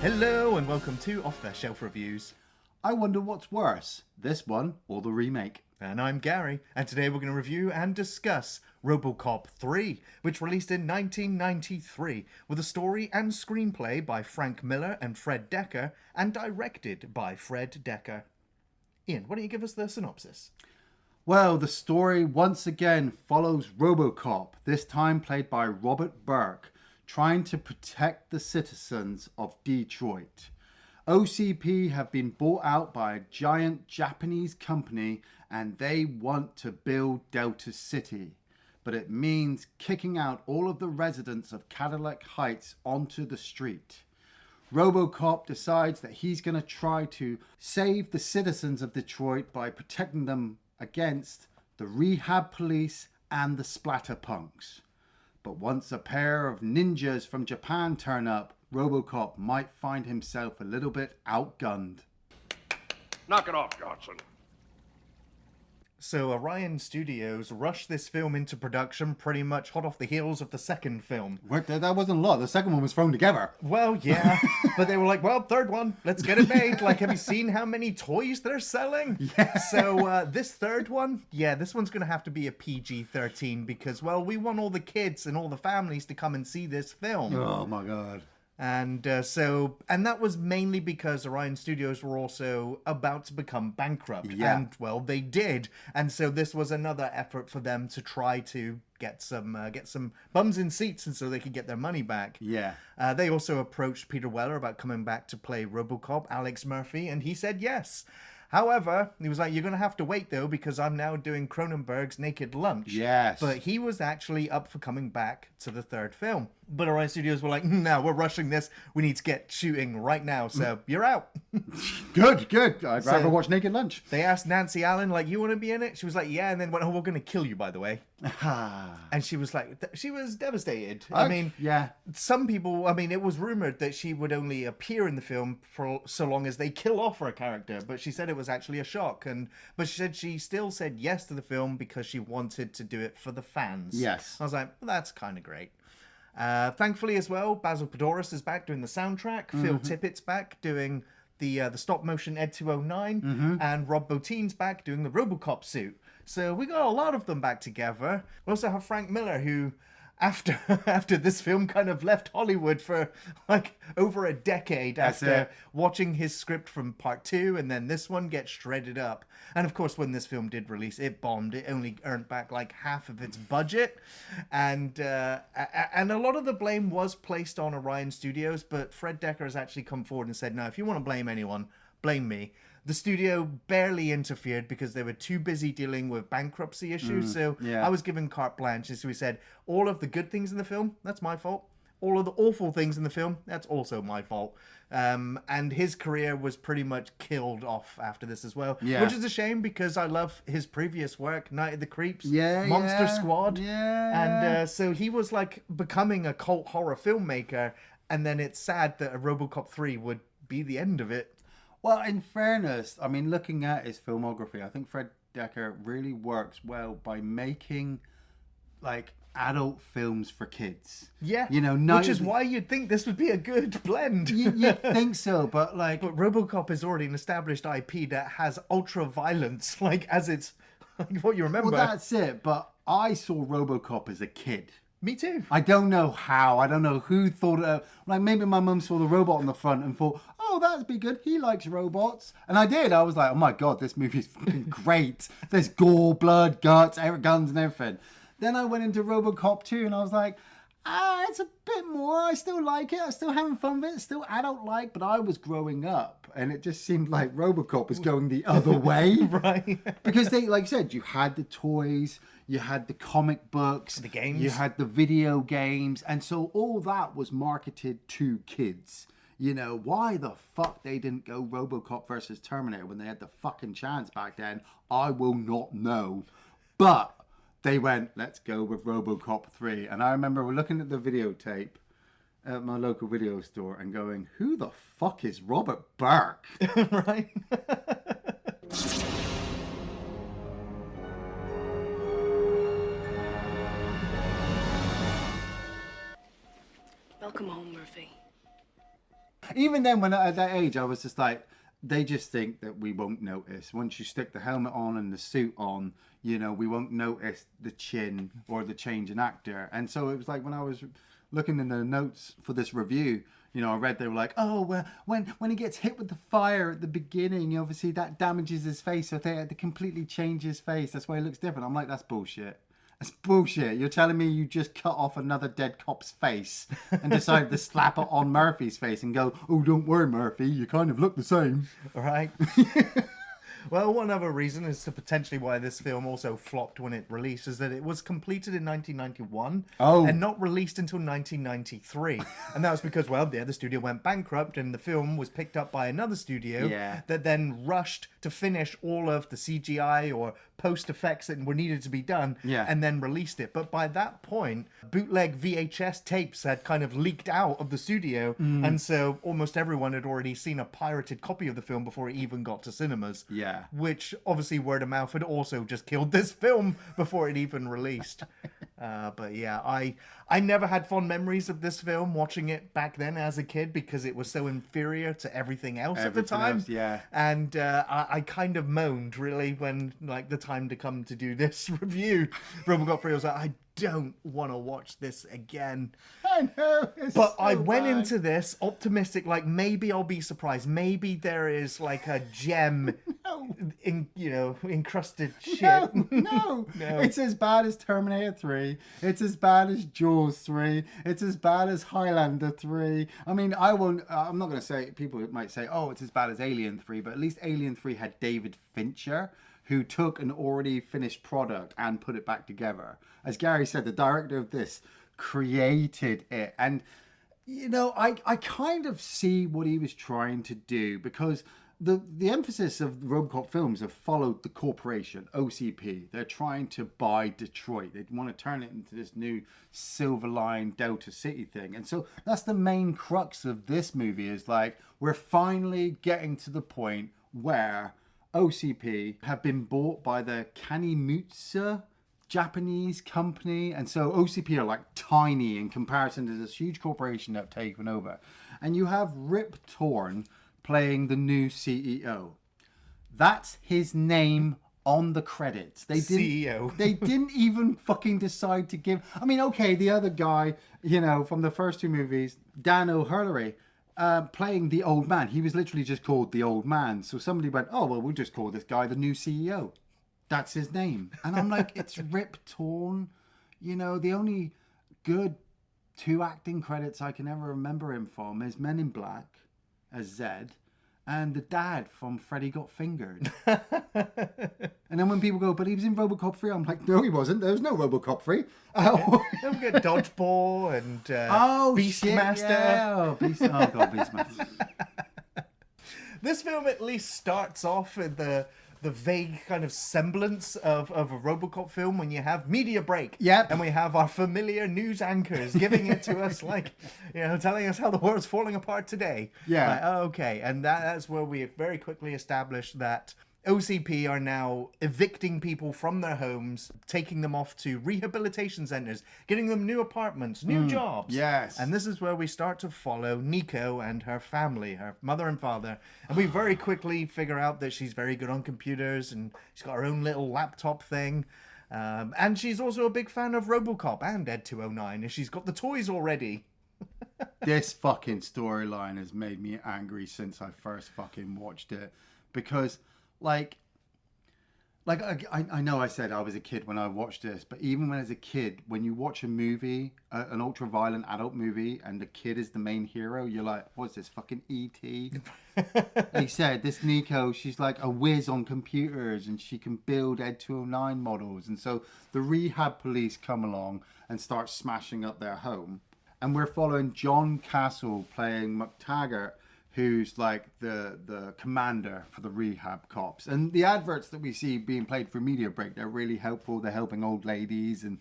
Hello and welcome to Off the Shelf Reviews. I wonder what's worse, this one or the remake. And I'm Gary, and today we're going to review and discuss Robocop 3, which released in 1993, with a story and screenplay by Frank Miller and Fred Dekker, and directed by Fred Dekker. Ian, why don't you give us the synopsis? Well, the story once again follows Robocop, this time played by Robert Burke, trying to protect the citizens of Detroit. OCP have been bought out by a giant Japanese company and they want to build Delta City. But it means kicking out all of the residents of Cadillac Heights onto the street. Robocop decides that he's going to try to save the citizens of Detroit by protecting them against the rehab police and the Splatterpunks. But once a pair of ninjas from Japan turn up, Robocop might find himself a little bit outgunned. Knock it off, Johnson. So Orion Studios rushed this film into production pretty much hot off the heels of the second film. That wasn't a lot. The second one was thrown together. Well, yeah, but they were like, well, third one, let's get it made. Like, have you seen how many toys they're selling? Yeah. So this third one, yeah, this one's going to have to be a PG-13 because, well, we want all the kids and all the families to come and see this film. Oh, my God. And and that was mainly because Orion Studios were also about to become bankrupt. Yeah. And, well, they did. And so this was another effort for them to try to get some bums in seats and so they could get their money back. Yeah. They also approached Peter Weller about coming back to play Robocop, Alex Murphy, and he said yes. However, he was like, you're going to have to wait, though, because I'm now doing Cronenberg's Naked Lunch. Yes. But he was actually up for coming back to the third film. But Orion Studios were like, no, we're rushing this. We need to get shooting right now, so you're out. Good. I'd rather watch Naked Lunch. They asked Nancy Allen, like, you want to be in it? She was like, yeah, and then went, oh, we're going to kill you, by the way. And she was like, she was devastated. I mean, yeah. Some people, I mean, it was rumored that she would only appear in the film for so long as they kill off her character, but she said it was actually a shock. But she said she still said yes to the film because she wanted to do it for the fans. Yes. I was like, well, that's kind of great. Thankfully as well, Basil Podoros is back doing the soundtrack. Phil Tippett's back doing the stop motion Ed 209, and Rob Bottin's back doing the Robocop suit. So we got a lot of them back together. We also have Frank Miller, who after this film kind of left Hollywood for like over a decade after watching his script from part 2, and then this one gets shredded up. And of course, when this film did release, it bombed. It only earned back like half of its budget, and a lot of the blame was placed on Orion Studios, but Fred Dekker has actually come forward and said, no, if you want to blame anyone, blame me. The studio barely interfered because they were too busy dealing with bankruptcy issues. I was given carte blanche. So he said, all of the good things in the film, that's my fault. All of the awful things in the film, that's also my fault. And his career was pretty much killed off after this as well. Yeah. Which is a shame because I love his previous work, Night of the Creeps, Monster Squad. Yeah. And so he was like becoming a cult horror filmmaker. And then it's sad that a Robocop 3 would be the end of it. Well, in fairness, I mean, looking at his filmography, I think Fred Dekker really works well by making, like, adult films for kids. Yeah, you know, which is why you'd think this would be a good blend. You'd think so, but like... But Robocop is already an established IP that has ultra-violence, like, as it's... Like, what you remember. Well, that's it, but I saw Robocop as a kid. Me too. I don't know how. I don't know who thought it. Like, maybe my mum saw the robot on the front and thought, oh, that'd be good. He likes robots. And I did. I was like, oh my God, this movie is fucking great. There's gore, blood, guts, guns and everything. Then I went into Robocop 2 and I was like, it's a bit more. I still like it. I'm still having fun with it. It's still adult-like, but I was growing up and it just seemed like Robocop was going the other way. Right. Because they, like I said, you had the toys, you had the comic books, the games, you had the video games, and so all that was marketed to kids. You know, why the fuck they didn't go Robocop versus Terminator when they had the fucking chance back then, I will not know. But they went, let's go with Robocop 3. And I remember looking at the videotape at my local video store and going, who the fuck is Robert Burke? Right. Welcome home, Murphy. Even then, when at that age, I was just like, they just think that we won't notice. Once you stick the helmet on and the suit on, we won't notice the chin or the change in actor. And so it was like when I was looking in the notes for this review, I read they were like, oh, well, when he gets hit with the fire at the beginning, obviously that damages his face. So they had to completely change his face. That's why he looks different. I'm like, that's bullshit. That's bullshit. You're telling me you just cut off another dead cop's face and decided to slap it on Murphy's face and go, oh, don't worry, Murphy, you kind of look the same. All right. Well, one other reason as to potentially why this film also flopped when it released is that it was completed in 1991 and not released until 1993. And that was because, the studio went bankrupt and the film was picked up by another studio that then rushed to finish all of the CGI or post effects that were needed to be done and then released it. But by that point, bootleg VHS tapes had kind of leaked out of the studio. And so almost everyone had already seen a pirated copy of the film before it even got to cinemas. Yeah. Which obviously word of mouth had also just killed this film before it even released. But yeah, I never had fond memories of this film watching it back then as a kid because it was so inferior to everything else at the time. And I kind of moaned really when the time to come to do this review. Robocop 3 was like, I don't want to watch this again. I know. But I went into this optimistic, maybe I'll be surprised. Maybe there is a gem encrusted shit. No. It's as bad as Terminator 3. It's as bad as Jaws 3. It's as bad as Highlander 3. I mean, I'm not going to say, people might say, oh, it's as bad as Alien 3, but at least Alien 3 had David Fincher, who took an already finished product and put it back together. As Gary said, the director of this created it. And, I kind of see what he was trying to do because the emphasis of Robocop films have followed the corporation, OCP. They're trying to buy Detroit. They want to turn it into this new Silver Line Delta City thing. And so that's the main crux of this movie is we're finally getting to the point where OCP have been bought by the Kanimutsu Japanese company, and so OCP are tiny in comparison to this huge corporation that have taken over. And you have Rip Torn playing the new CEO. That's his name on the credits. They didn't, CEO. They didn't even fucking decide to give. I mean, okay, the other guy, from the first two movies, Dan O'Hurley, playing the old man. He was literally just called the old man. So somebody went, oh, well, we'll just call this guy the new CEO. That's his name. And I'm like, it's Rip Torn. The only good 2 acting credits I can ever remember him from is Men in Black as Zed and the dad from Freddy Got Fingered. And then when people go, but he was in Robocop 3, I'm like, no, he wasn't. There was no Robocop 3. Don't forget Dodgeball and Beastmaster. Yeah. Beastmaster. This film at least starts off with the vague kind of semblance of a Robocop film when you have media break. Yep. And we have our familiar news anchors giving it to us telling us how the world's falling apart today. Yeah. Okay. And that's where we very quickly established that OCP are now evicting people from their homes, taking them off to rehabilitation centers, getting them new apartments, new jobs. Yes. And this is where we start to follow Nico and her family, her mother and father. And we very quickly figure out that she's very good on computers and she's got her own little laptop thing. And she's also a big fan of Robocop and Ed 209, and she's got the toys already. This fucking storyline has made me angry since I first fucking watched it. Because... I know I said I was a kid when I watched this, but even when as a kid, when you watch a movie, an ultra-violent adult movie, and the kid is the main hero, you're like, what's this, fucking E.T.? They said, this Nico, she's like a whiz on computers, and she can build Ed 209 models. And so the rehab police come along and start smashing up their home. And we're following John Castle playing McTaggart, who's the commander for the rehab cops. And the adverts that we see being played for Media Break, they're really helpful. They're helping old ladies and,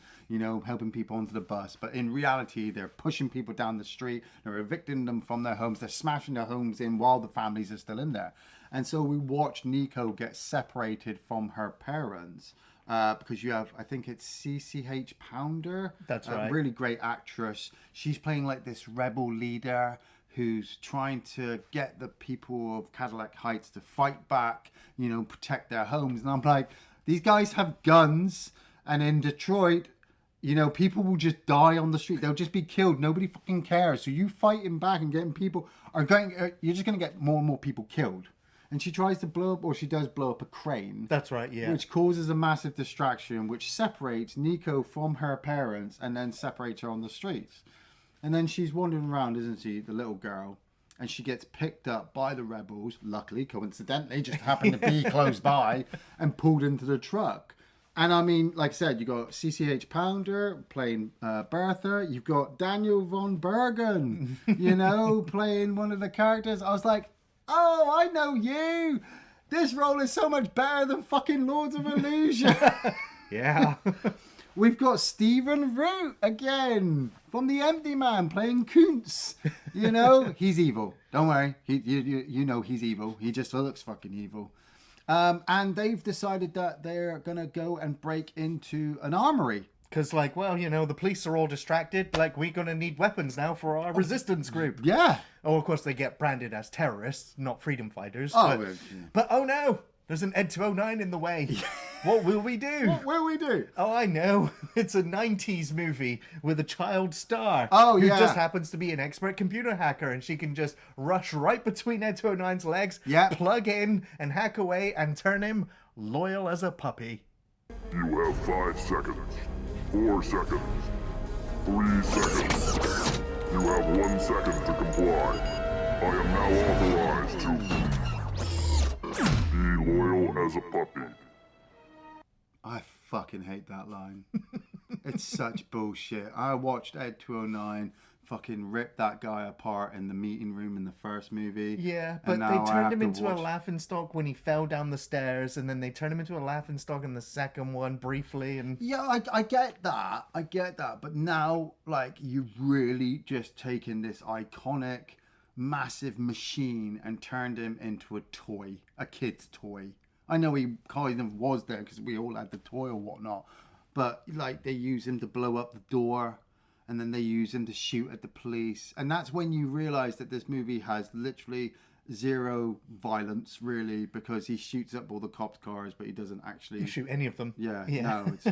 helping people onto the bus. But in reality, they're pushing people down the street. They're evicting them from their homes. They're smashing their homes in while the families are still in there. And so we watch Nico get separated from her parents. Because you have, I think it's CCH Pounder. That's right. A really great actress. She's playing this rebel leader who's trying to get the people of Cadillac Heights to fight back, you know, protect their homes. And I'm like, these guys have guns, and in Detroit, you know, people will just die on the street. They'll just be killed. Nobody fucking cares. So you fighting back and getting people are going. You're just going to get more and more people killed. And she tries to blow up, or she does blow up a crane. That's right, yeah. Which causes a massive distraction, which separates Nico from her parents and then separates her on the streets. And then she's wandering around, isn't she, the little girl? And she gets picked up by the rebels, luckily, coincidentally, just happened to be close by, and pulled into the truck. And I mean, like I said, you got CCH Pounder playing Bertha. You've got Daniel von Bergen, you know, playing one of the characters. I was like, oh, I know you. This role is so much better than fucking Lords of Illusion. Yeah. We've got Stephen Root again from The Empty Man playing Kuntz. You know, he's evil. Don't worry. You know he's evil. He just looks fucking evil. And they've decided that they're going to go and break into an armory. Because, like, well, you know, the police are all distracted. Like, we're going to need weapons now for our resistance group. Yeah. Oh, of course, they get branded as terrorists, not freedom fighters. Oh, but oh no, there's an Ed 209 in the way. What will we do? What will we do? Oh, I know. It's a 90s movie with a child star. Oh, who yeah. just happens to be an expert computer hacker, and she can just rush right between Ed 209's legs, Yeah. plug in, and hack away, and turn him loyal as a puppy. You have 5 seconds. 4 seconds. 3 seconds. You have 1 second to comply. I am now authorized to be loyal as a puppy. I fucking hate that line. It's such bullshit. I watched Ed 209 fucking rip that guy apart in the meeting room in the first movie. Yeah, and but now they I turned have him to into watch- a laughingstock when he fell down the stairs, and then they turned him into a laughingstock in the second one briefly, and Yeah, I get that. I get that. But now, like, you've really just taken this iconic, massive machine and turned him into a toy, a kid's toy. I know he kind of was there because we all had the toy or whatnot. But, like, they use him to blow up the door, and then they use him to shoot at the police. And that's when you realise that this movie has literally zero violence, really, because he shoots up all the cops' cars, but he doesn't actually shoot any of them. Yeah. No, it's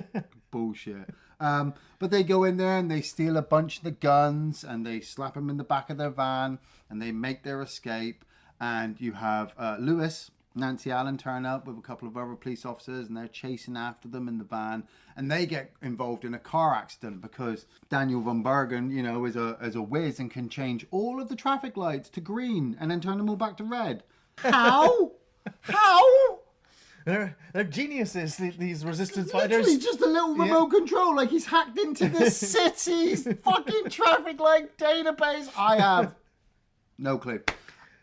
bullshit. But they go in there and they steal a bunch of the guns and they slap them in the back of their van and they make their escape. And you have Lewis, Nancy Allen turn up with a couple of other police officers and they're chasing after them in the van. And they get involved in a car accident because Daniel von Bergen, you know, is a whiz and can change all of the traffic lights to green and then turn them all back to red. How? How? They're geniuses, these resistance Literally fighters. just a little remote control, like he's hacked into the city's fucking traffic light database. I have no clue.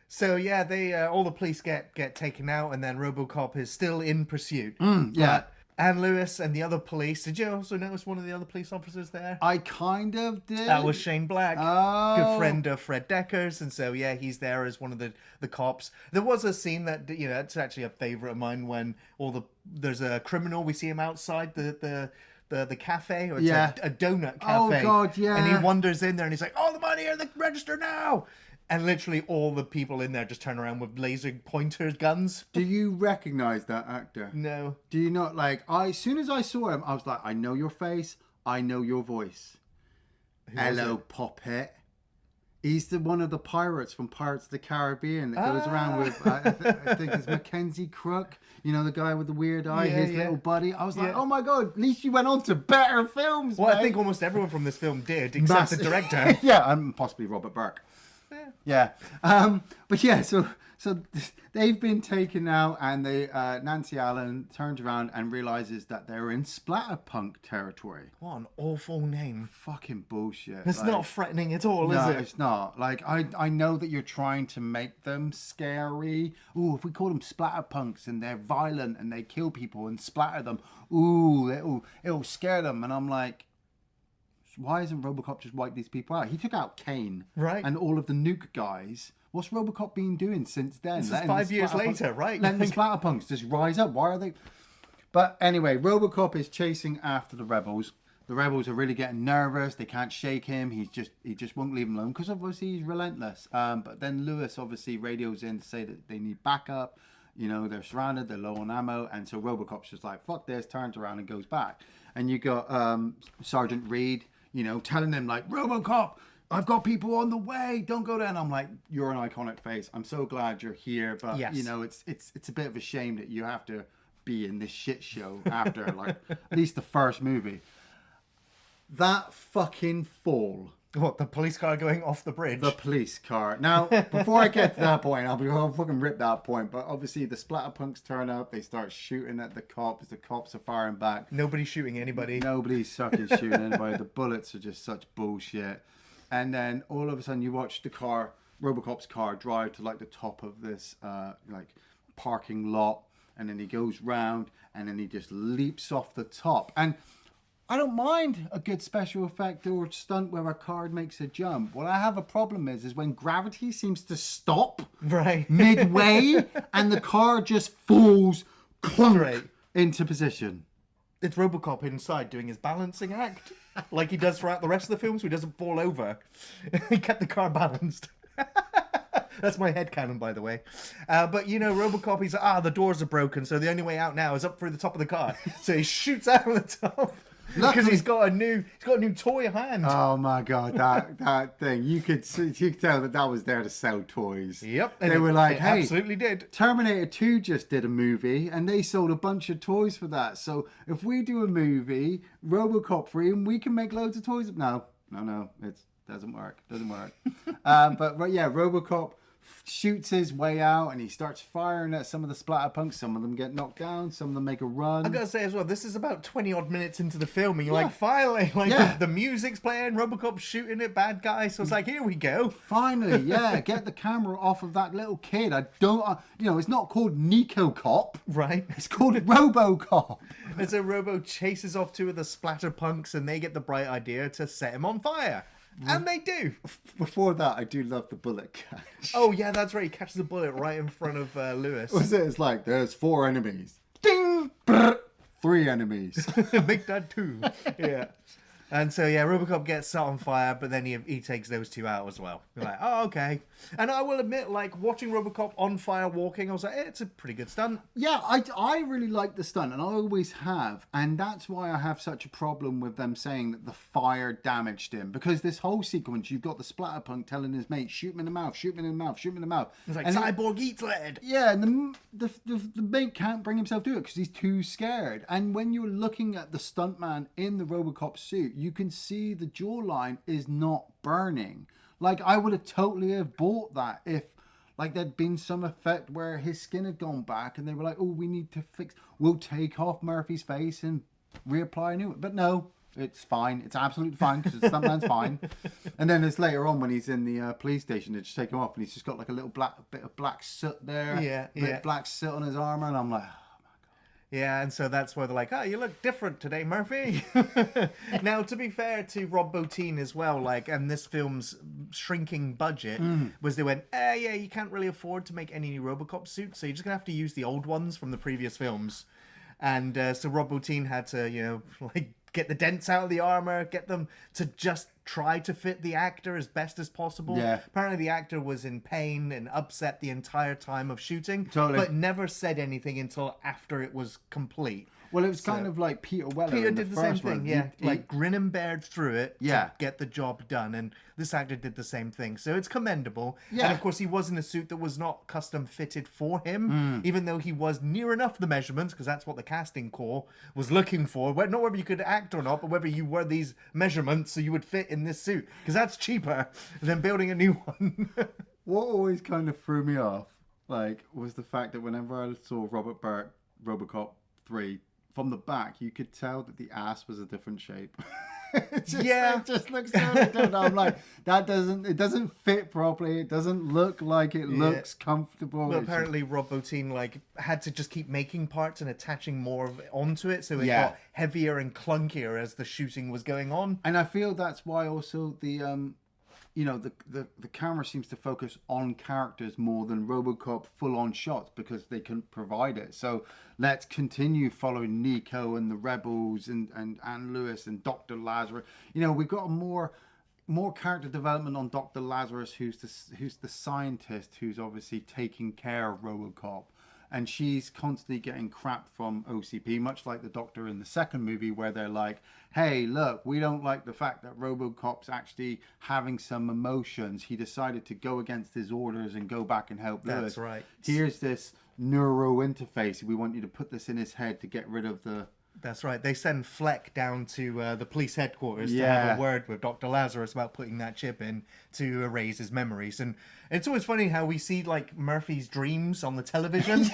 So yeah, they all the police get taken out, and then Robocop is still in pursuit. Yeah. But Anne Lewis and the other police. Did you also notice one of the other police officers there? I kind of did. That was Shane Black, Oh. good friend of Fred Dekker's, and so yeah, he's there as one of the cops. There was a scene that, you know, it's actually a favorite of mine when there's a criminal. We see him outside the cafe, or it's a donut cafe. Oh, God, yeah. And he wanders in there and he's like, "All the money in the register now!" And literally all the people in there just turn around with laser pointer guns. Do you recognize that actor? No. Do you not? Like, as soon as I saw him, I was like, I know your face, I know your voice. Hello, Poppet. He's one of the pirates from Pirates of the Caribbean that goes around with, I think it's Mackenzie Crook, you know, the guy with the weird eye, his little buddy. I was like, oh my God, at least you went on to better films, Well, mate. I think almost everyone from this film did, except the director. Yeah, and possibly Robert Burke. Yeah. But yeah, so they've been taken out, and Nancy Allen turns around and realizes that they're in Splatterpunk territory. What an awful name. Fucking bullshit. It's not threatening at all, No, is it? it's not. Like, I know that you're trying to make them scary. Ooh, if we call them Splatterpunks and they're violent and they kill people and splatter them, ooh, it'll scare them. And I'm like, why isn't Robocop just wipe these people out? He took out Kane, right, and all of the nuke guys. What's Robocop been doing since then? This is 5 years later, right? Letting the Splatterpunks just rise up. Why are they? But anyway, Robocop is chasing after the rebels. the rebels are really getting nervous. They can't shake him. He just won't leave him alone because obviously he's relentless. But then Lewis obviously radios in to say that they need backup. You know, they're surrounded, they're low on ammo, and so Robocop's just like, fuck this, turns around and goes back. And you got Sergeant Reed, you know, telling him like, Robocop, I've got people on the way, don't go there. And I'm like, you're an iconic face. I'm so glad you're here, but Yes. you know, it's a bit of a shame that you have to be in this shit show after like at least the first movie. That fucking fall. What, the police car going off the bridge? The police car. Now, before I get to that point, I'll fucking rip that point. But obviously, the Splatterpunks turn up. They start shooting at the cops. The cops are firing back. Nobody's shooting anybody. Nobody's fucking shooting anybody. The bullets are just such bullshit. And then all of a sudden, you watch the car, Robocop's car, drive to like the top of this like parking lot, and then he goes round, and then he just leaps off the top. And I don't mind a good special effect or stunt where a car makes a jump. What I have a problem is when gravity seems to stop Right. midway and the car just falls clunk Right. into position. It's Robocop inside doing his balancing act, like he does throughout the rest of the film, so he doesn't fall over. He kept the car balanced. That's my headcanon, by the way. But, you know, Robocop, he's like, the doors are broken, so the only way out now is up through the top of the car. So he shoots out of the top. Because he's got a new toy hand. Oh my god, that thing! You could tell that was there to sell toys. Yep, they were like, "Hey, absolutely did." Terminator 2 just did a movie, and they sold a bunch of toys for that. So if we do a movie, Robocop 3, and we can make loads of toys. No, it doesn't work. But yeah, Robocop shoots his way out and he starts firing at some of the Splatterpunks. Some of them get knocked down, some of them make a run. I gotta say as well, this is about 20 odd minutes into the film, and you're like, finally, the music's playing, Robocop's shooting at bad guys, so it's like, here we go. Finally, yeah, get the camera off of that little kid. It's not called Nico Cop. Right. It's called Robocop. And so Robo chases off two of the Splatterpunks, and they get the bright idea to set him on fire. And they do. Before that, I do love the bullet catch. Oh, yeah, that's right. He catches the bullet right in front of Lewis. It's like, there's 4 enemies. Ding! Brr, 3 enemies. Big Dad 2. Yeah. And so, yeah, Robocop gets set on fire, but then he takes those two out as well. You're like, oh, okay. And I will admit, like, watching Robocop on fire walking, I was like, it's a pretty good stunt. Yeah, I really like the stunt, and I always have. And that's why I have such a problem with them saying that the fire damaged him. Because this whole sequence, you've got the Splatterpunk telling his mate, shoot him in the mouth, shoot him in the mouth, shoot him in the mouth. It's like, Cyborg eats lead. Yeah, and the mate can't bring himself to do it because he's too scared. And when you're looking at the stuntman in the Robocop suit, you can see the jawline is not burning. Like, I would have totally have bought that if, like, there'd been some effect where his skin had gone back and they were like, oh, we need to we'll take off Murphy's face and reapply a new one. But no, it's fine. It's absolutely fine because the stuntman's fine. And then it's later on when he's in the police station, they just take him off and he's just got like a little bit of black soot there. Yeah. Black soot on his armor, and I'm like, yeah, and so that's where they're like, you look different today, Murphy. Now, to be fair to Rob Bottin as well, like, and this film's shrinking budget was they went, you can't really afford to make any new Robocop suits, so you're just going to have to use the old ones from the previous films. And so Rob Bottin had to, get the dents out of the armor, get them to just try to fit the actor as best as possible. Yeah. Apparently the actor was in pain and upset the entire time of shooting, Totally. but never said anything until after it was complete. well, it was kind of like Peter Weller. Peter in did the same first thing, one. yeah. He- Like grin and bared through it Yeah. to get the job done. And this actor did the same thing. So it's commendable. Yeah. And of course, he was in a suit that was not custom fitted for him, even though he was near enough the measurements, because that's what the casting call was looking for. Not whether you could act or not, but whether you were these measurements so you would fit in this suit. Because that's cheaper than building a new one. What always kind of threw me off, like, was the fact that whenever I saw Robert Burke, Robocop 3, from the back, you could tell that the ass was a different shape. It just looks so different. I'm like, it doesn't fit properly. It doesn't look like it looks comfortable. Well, It's apparently Rob Bottin had to just keep making parts and attaching more of it onto it, so it Yeah. got heavier and clunkier as the shooting was going on. And I feel that's why also the you know, the camera seems to focus on characters more than Robocop full-on shots because they couldn't provide it. So let's continue following Nico and the rebels and Anne Lewis and Dr. Lazarus. You know, we've got more character development on Dr. Lazarus, who's the scientist who's obviously taking care of Robocop. And she's constantly getting crap from OCP, much like the Doctor in the second movie, where they're like, hey, look, we don't like the fact that Robocop's actually having some emotions. He decided to go against his orders and go back and help Lewis. That's right. Here's this neuro interface. We want you to put this in his head to get rid of the... That's right. They send Fleck down to the police headquarters to Yeah. have a word with Dr. Lazarus about putting that chip in to erase his memories. And it's always funny how we see like Murphy's dreams on the television.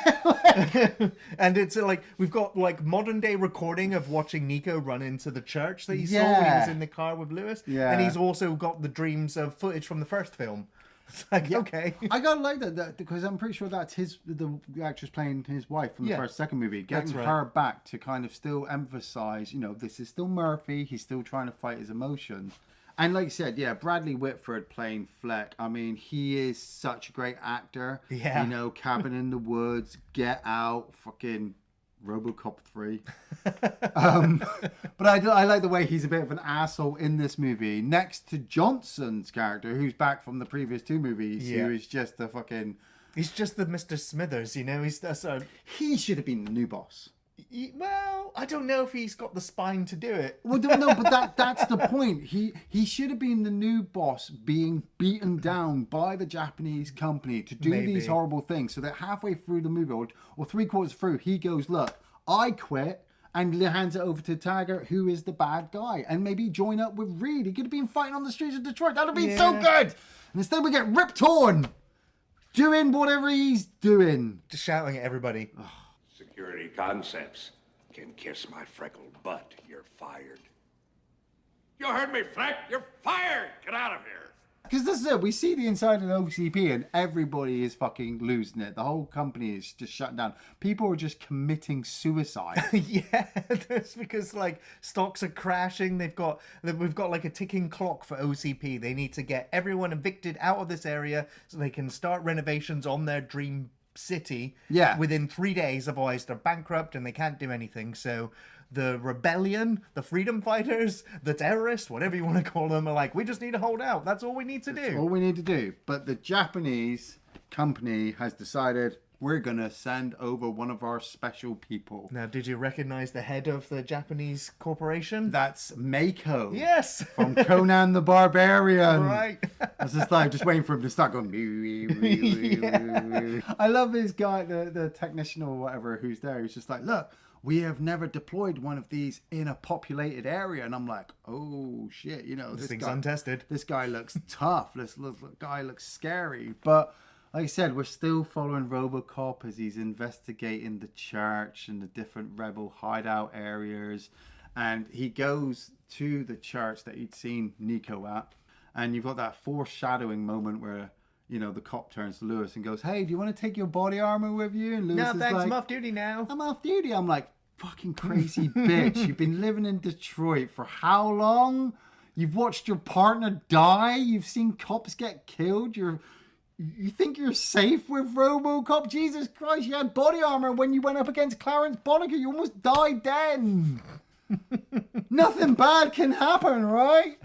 And it's like we've got like modern day recording of watching Nico run into the church that he saw when he was in the car with Lewis. Yeah. And he's also got the dreams of footage from the first film. It's like, okay. I gotta like that because I'm pretty sure that's the actress playing his wife from the second movie, getting her back to kind of still emphasize, you know, this is still Murphy. He's still trying to fight his emotions. And like you said, yeah, Bradley Whitford playing Fleck. I mean, he is such a great actor. Yeah. You know, Cabin in the Woods, Get Out, fucking Robocop 3. But I like the way he's a bit of an asshole in this movie. Next to Johnson's character, who's back from the previous two movies, who is just a fucking... He's just the Mr. Smithers, you know? He's He should have been the new boss. well, I don't know if he's got the spine to do it. Well, no, but that's the point. He should have been the new boss, being beaten down by the Japanese company to do these horrible things, so that halfway through the movie, or 3/4 through, he goes, look, I quit, and hands it over to Taggart, who is the bad guy, and maybe join up with Reed. He could have been fighting on the streets of Detroit. That would have been so good. And instead we get Rip Torn doing whatever he's doing. Just shouting at everybody. Security concepts can kiss my freckled butt. You're fired. You heard me, Fleck. You're fired. Get out of here. Because this is it. We see the inside of the OCP and everybody is fucking losing it. The whole company is just shut down. People are just committing suicide. Yeah, that's because like stocks are crashing. We've got like a ticking clock for OCP. They need to get everyone evicted out of this area so they can start renovations on their dream city within 3 days. Otherwise they're bankrupt and they can't do anything. So the rebellion, the freedom fighters, the terrorists, whatever you want to call them, are like, we just need to hold out. That's all we need to do. All we need to do. But the Japanese company has decided we're going to send over one of our special people. Now, did you recognize the head of the Japanese corporation? That's Mako. Yes. From Conan the Barbarian. Right. I was just like, just waiting for him to start going. I love this guy, the technician or whatever, who's there. He's just like, look, we have never deployed one of these in a populated area. And I'm like, oh shit, you know, This thing's guy, untested. This guy looks tough. This guy looks scary. But like I said, we're still following Robocop as he's investigating the church and the different rebel hideout areas. And he goes to the church that he'd seen Nico at. And you've got that foreshadowing moment where, you know, the cop turns to Lewis and goes, hey, do you want to take your body armor with you? And Lewis No, is thanks, like, I'm off duty now. I'm off duty. I'm like, fucking crazy bitch. You've been living in Detroit for how long? You've watched your partner die. You've seen cops get killed. You think you're safe with Robocop? Jesus Christ, you had body armor when you went up against Clarence Boddicker. You almost died then. Nothing bad can happen, right?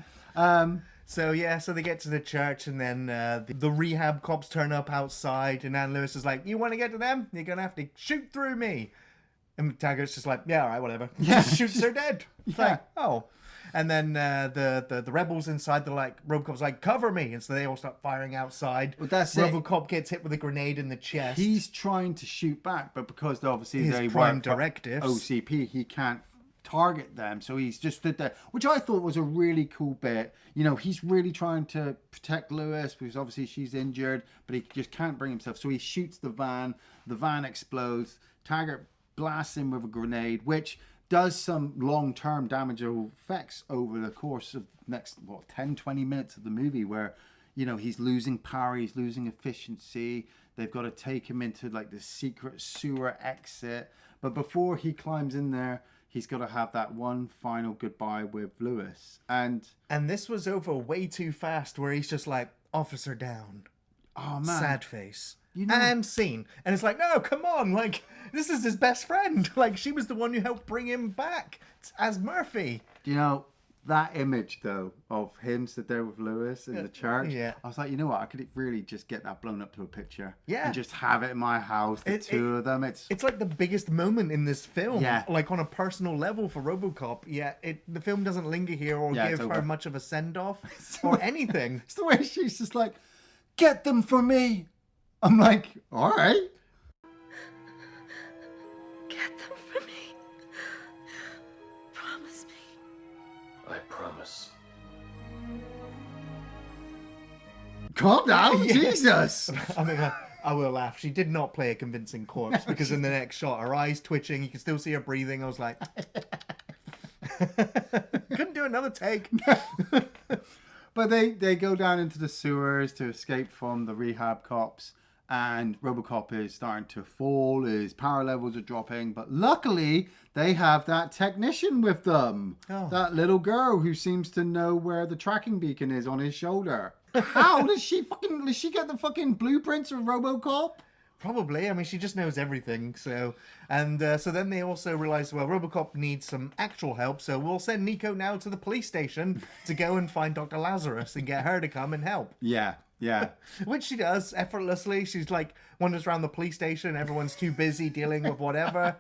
So they get to the church, and then the rehab cops turn up outside, and Ann Lewis is like, you want to get to them? You're going to have to shoot through me. And Taggart's just like, yeah, all right, whatever. Yeah. Shoots her dead. It's like, oh. And then the rebels inside, they're like, Robocop's like, cover me. And so they all start firing outside. Well, that's Robocop gets hit with a grenade in the chest. He's trying to shoot back, but because obviously His they prime work for directives. OCP, he can't target them. So he's just stood there, which I thought was a really cool bit. You know, he's really trying to protect Lewis because obviously she's injured, but he just can't bring himself. So he shoots the van. The van explodes. Taggart blasts him with a grenade, which does some long-term damage effects over the course of next 10-20 minutes of the movie, where, you know, he's losing power, he's losing efficiency. They've got to take him into like the secret sewer exit, but before he climbs in there, he's got to have that one final goodbye with Lewis. And this was over way too fast, where he's just like, officer down. oh man, Sad face. You know- And scene. And it's like, no, come on. Like, this is his best friend. Like, she was the one who helped bring him back as Murphy. do you know that image though of him sit there with Lewis in the church? Yeah. I was like, you know what? I could really just get that blown up to a picture. Yeah. And just have it in my house. The two of them. It's like the biggest moment in this film. Yeah. Like, on a personal level for Robocop. Yeah, the film doesn't linger here or Yeah, give it's her over. much of a send-off or anything. It's the way she's just like, get them for me. I'm like, all right. Get them for me. Promise me. I promise. Calm down, Jesus. I mean, I will laugh. She did not play a convincing corpse because in the next shot, her eyes twitching, you can still see her breathing. I was like, couldn't do another take. But they go down into the sewers to escape from the rehab cops, and Robocop is starting to fall, his power levels are dropping, but luckily they have that technician with them. Oh. That little girl who seems to know where the tracking beacon is on his shoulder. How does she get the fucking blueprints of Robocop? Probably. I mean, she just knows everything. So then they also realize, well, Robocop needs some actual help. So we'll send Nico now to the police station to go and find Dr. Lazarus and get her to come and help. Yeah. Which she does effortlessly. She's like wanders around the police station. Everyone's too busy dealing with whatever.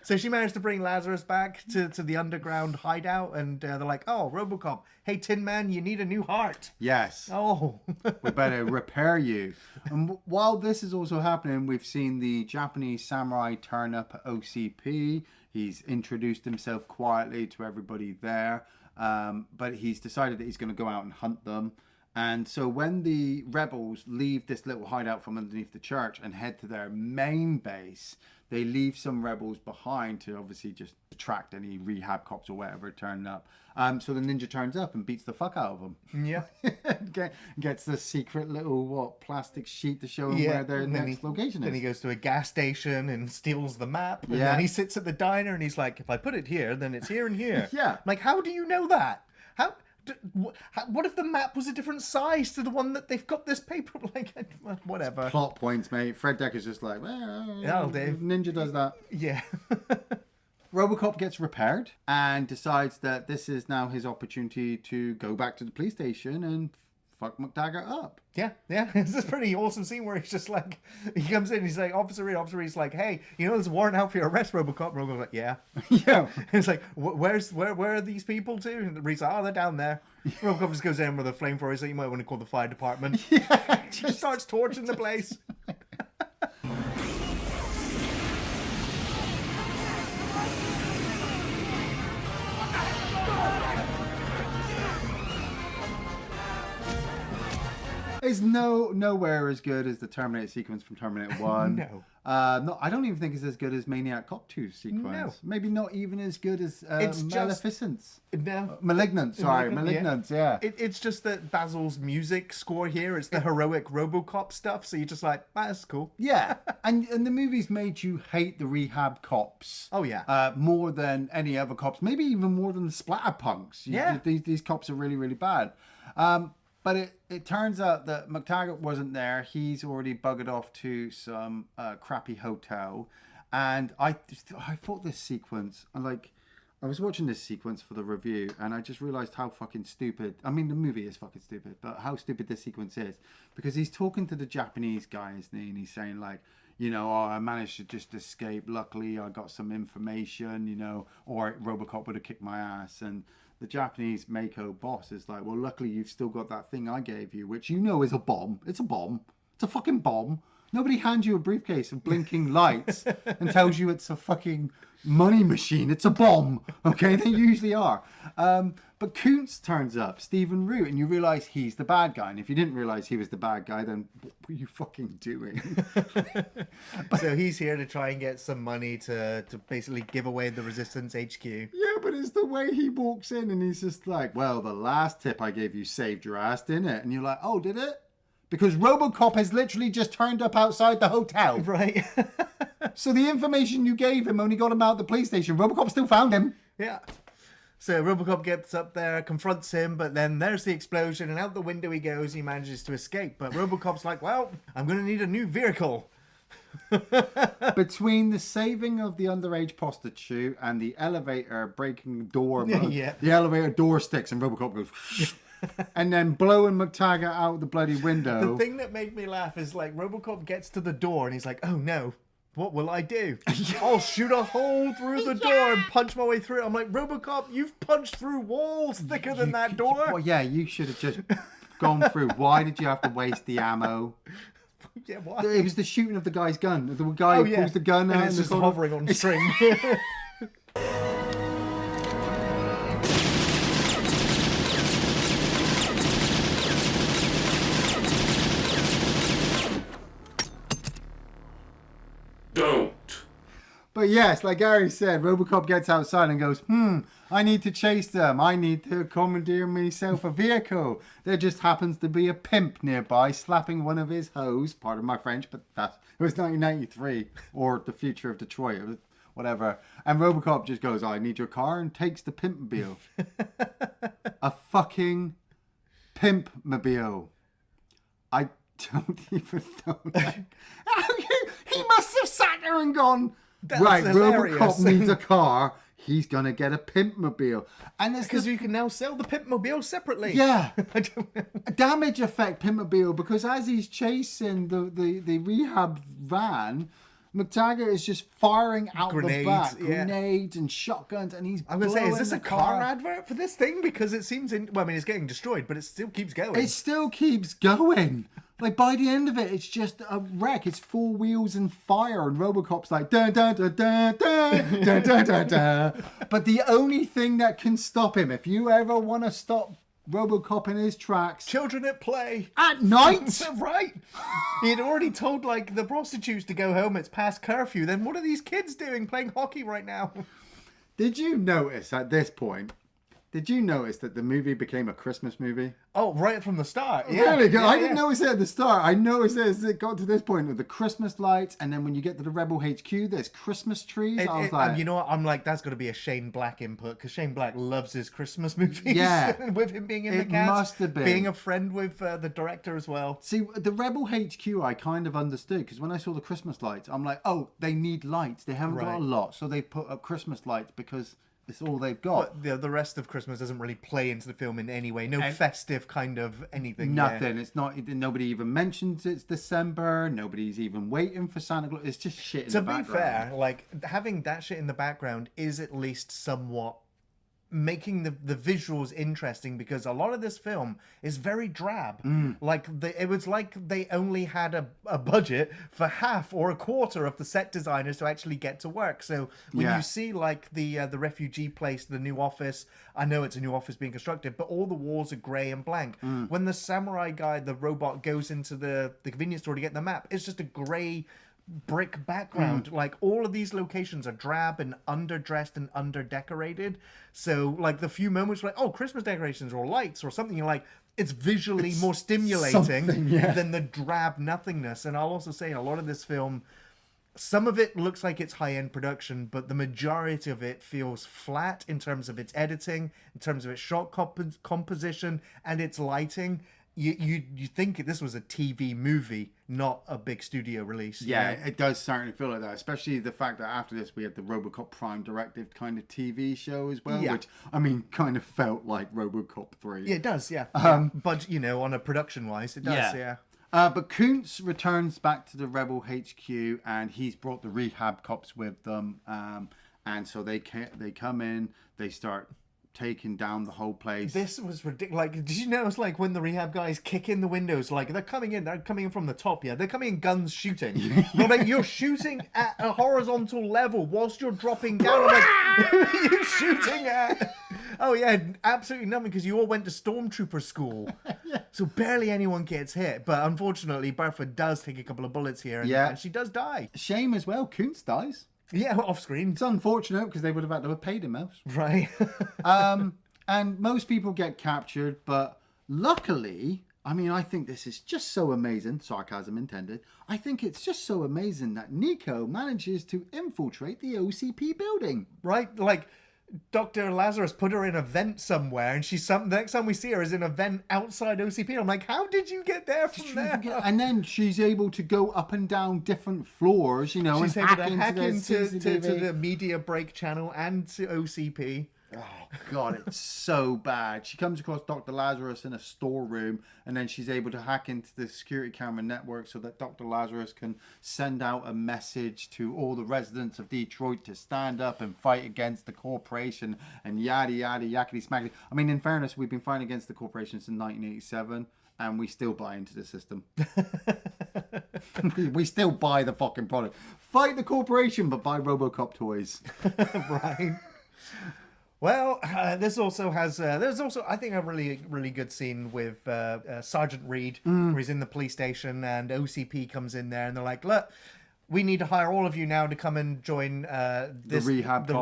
So she managed to bring Lazarus back to the underground hideout, and they're like, "Oh, Robocop, hey Tin Man, you need a new heart." Yes. Oh, We better repair you. And while this is also happening, we've seen the Japanese samurai turn up at OCP. He's introduced himself quietly to everybody there, but he's decided that he's going to go out and hunt them. And so when the rebels leave this little hideout from underneath the church and head to their main base, they leave some rebels behind to obviously just attract any rehab cops or whatever turning up. So the ninja turns up and beats the fuck out of them. yeah. Gets the secret little plastic sheet to show him where their and then next location is. Then he goes to a gas station and steals the map. And Yeah. then he sits at the diner and he's like, if I put it here, then it's here and here. Yeah. I'm like, how do you know that? What if the map was a different size to the one that they've got this paper? Like, whatever. Plot points, mate. Fred Dekker's just like, well, That'll do. Ninja does that. Yeah. Robocop gets repaired and decides that this is now his opportunity to go back to the police station and fuck McTaggart up. Yeah. It's this pretty awesome scene where he's just like, he comes in, he's like, Officer Reed, he's like, hey, you know there's a warrant out for your arrest, Robocop. And Robocop's like, yeah. Yeah. It's like, where are these people to? And Reed's like, oh, they're down there. Robocop just goes in with a flamethrower. He's like, you might want to call the fire department. Yeah. Just starts torching the place. It's nowhere as good as the Terminator sequence from Terminator 1. No. No, I don't even think it's as good as Maniac Cop 2 sequence. No. Maybe not even as good as It's just- Maleficence. No. Malignant, sorry. Malignant, yeah. It's just that Basil's music score here, it's the heroic Robocop stuff, so you're just like, that's cool. Yeah, and the movie's made you hate the rehab cops. Oh, yeah. More than any other cops, maybe even more than the Splatterpunks. Yeah. These cops are really, really bad. But it turns out that McTaggart wasn't there. He's already buggered off to some crappy hotel. And I thought this sequence, I was watching this sequence for the review, and I just realized how fucking stupid. I mean, the movie is fucking stupid, but how stupid this sequence is. Because he's talking to the Japanese guy, isn't he? And he's saying, like, you know, oh, I managed to just escape. Luckily, I got some information, you know, or Robocop would have kicked my ass. And the Japanese Mako boss is like, well, luckily you've still got that thing I gave you, which you know is a bomb. It's a bomb. It's a fucking bomb. Nobody hands you a briefcase of blinking lights and tells you it's a fucking money machine. It's a bomb. Okay, they usually are. But Kuntz turns up, Stephen Root, and you realise he's the bad guy. And if you didn't realise he was the bad guy, then what were you fucking doing? So he's here to try and get some money to basically give away the Resistance HQ. Yeah, but it's the way he walks in and he's just like, well, the last tip I gave you saved your ass, didn't it? And you're like, oh, did it? Because Robocop has literally just turned up outside the hotel. Right. So the information you gave him only got him out of the police station. Robocop still found him. Yeah. So Robocop gets up there, confronts him, but then there's the explosion, and out the window he goes. He manages to escape, but Robocop's like, well, I'm going to need a new vehicle. Between the saving of the underage prostitute and the elevator breaking the door, Yeah. the elevator door sticks and Robocop goes... and then blowing McTaggart out the bloody window. The thing that made me laugh is like Robocop gets to the door and he's like, oh no, what will I do? I'll shoot a hole through the door and punch my way through it. I'm like, Robocop, you've punched through walls thicker than that door. Well, yeah, you should have just gone through. Why did you have to waste the ammo? Yeah, why? It was the shooting of the guy's gun. The guy who pulls the gun and out it's and just hovering on string. Don't. But yes, like Gary said, Robocop gets outside and goes, I need to chase them. I need to commandeer myself a vehicle. There just happens to be a pimp nearby slapping one of his hoes. Pardon my French, but it was 1993 or the future of Detroit. It was whatever. And Robocop just goes, I need your car, and takes the pimpmobile. A fucking pimpmobile. I don't even know. He must have sat there and gone, right, hilarious. Robocop needs a car. He's going to get a pimpmobile. And it's Because you can now sell the Pimpmobile separately. yeah, I don't know. damage effect pimpmobile, because as he's chasing the rehab van, McTaggart is just firing out Grenades, the back, yeah. grenades and shotguns, and he's I'm going to say, is blowing this the a car advert for this thing? Because it seems, well, I mean, it's getting destroyed, but it still keeps going. It still keeps going. Like, by the end of it, it's just a wreck. It's four wheels and fire, and Robocop's like, da da da da da da da da da. But the only thing that can stop him, if you ever want to stop Robocop in his tracks, Children at play. at night. Right. He had already told, like, the prostitutes to go home. It's past curfew. Then what are these kids doing playing hockey right now? Did you notice at this point? Did you notice that the movie became a Christmas movie? Oh, right from the start. Yeah. Really? Yeah, I yeah. didn't notice it at the start. I noticed it as it got to this point with the Christmas lights, and then when you get to the Rebel HQ, there's Christmas trees. I was like, you know what? I'm like, that's got to be a Shane Black input, because Shane Black loves his Christmas movies. Yeah. With him being in the It cast. must have been. Being a friend with the director as well. see, the Rebel HQ, I kind of understood, because when I saw the Christmas lights, I'm like, oh, they need lights. They haven't got Right. a lot, so they put up Christmas lights because it's all they've got. But the rest of Christmas doesn't really play into the film in any way. No festive kind of anything. Nothing. Yeah. It's not. Nobody even mentions it's December. Nobody's even waiting for Santa Claus. It's just shit in To the be background. fair, like, having that shit in the background is at least somewhat making the visuals interesting, because a lot of this film is very drab. Like, it was like they only had a budget for half or a quarter of the set designers to actually get to work. So when Yeah. you see, like, the refugee place, the new office, I know it's a new office being constructed, but all the walls are grey and blank. When the samurai guy, the robot, goes into the convenience store to get the map, it's just a grey brick background. Like, all of these locations are drab and underdressed and underdecorated. So, like, the few moments like, oh, Christmas decorations or lights or something, you're like, it's visually more stimulating something, yeah. than the drab nothingness. And I'll also say, a lot of this film, some of it looks like it's high-end production, but the majority of it feels flat in terms of its editing, in terms of its shot composition and its lighting. You think this was a TV movie, not a big studio release. you Yeah, know? it does certainly feel like that, especially the fact that after this we had the Robocop Prime Directive kind of TV show as well, Yeah. which, I mean, kind of felt like Robocop 3. Yeah, it does, yeah. But, you know, on a production-wise, it does, yeah. But Kuntz returns back to the Rebel HQ, and he's brought the rehab cops with them. And so they come in, they start taking down the whole place. This was ridiculous. Like, did you notice, like, when the rehab guys kick in the windows, like, they're coming in from the top, yeah? They're coming in guns shooting. Like, you're shooting at a horizontal level whilst you're dropping down. I'm like, who are you shooting at? Oh, yeah, absolutely nothing, because you all went to stormtrooper school. So barely anyone gets hit. But unfortunately, Bertha does take a couple of bullets here, and she does die. Shame as well, Kuntz dies. Yeah, off screen. It's unfortunate because they would have had to have paid him else. Right. And most people get captured, but luckily, I mean, I think this is just so amazing, sarcasm intended. I think it's just so amazing that Nico manages to infiltrate the OCP building. Right? Like, Dr. Lazarus put her in a vent somewhere, and the next time we see her is in a vent outside OCP. I'm like, how did you get there from there? And then she's able to go up and down different floors, you know, She's and able to hack hack into into the media break channel and to OCP. Oh, God, it's so bad. She comes across Dr. Lazarus in a storeroom, and then she's able to hack into the security camera network so that Dr. Lazarus can send out a message to all the residents of Detroit to stand up and fight against the corporation and yada, yada, yakety smackety. I mean, in fairness, we've been fighting against the corporation since 1987, and we still buy into the system. we still buy the fucking product. Fight the corporation, but buy Robocop toys. Right. Well, this also has, there's also, I think, a really, really good scene with Sergeant Reed, where he's in the police station and OCP comes in there and they're like, look, we need to hire all of you now to come and join the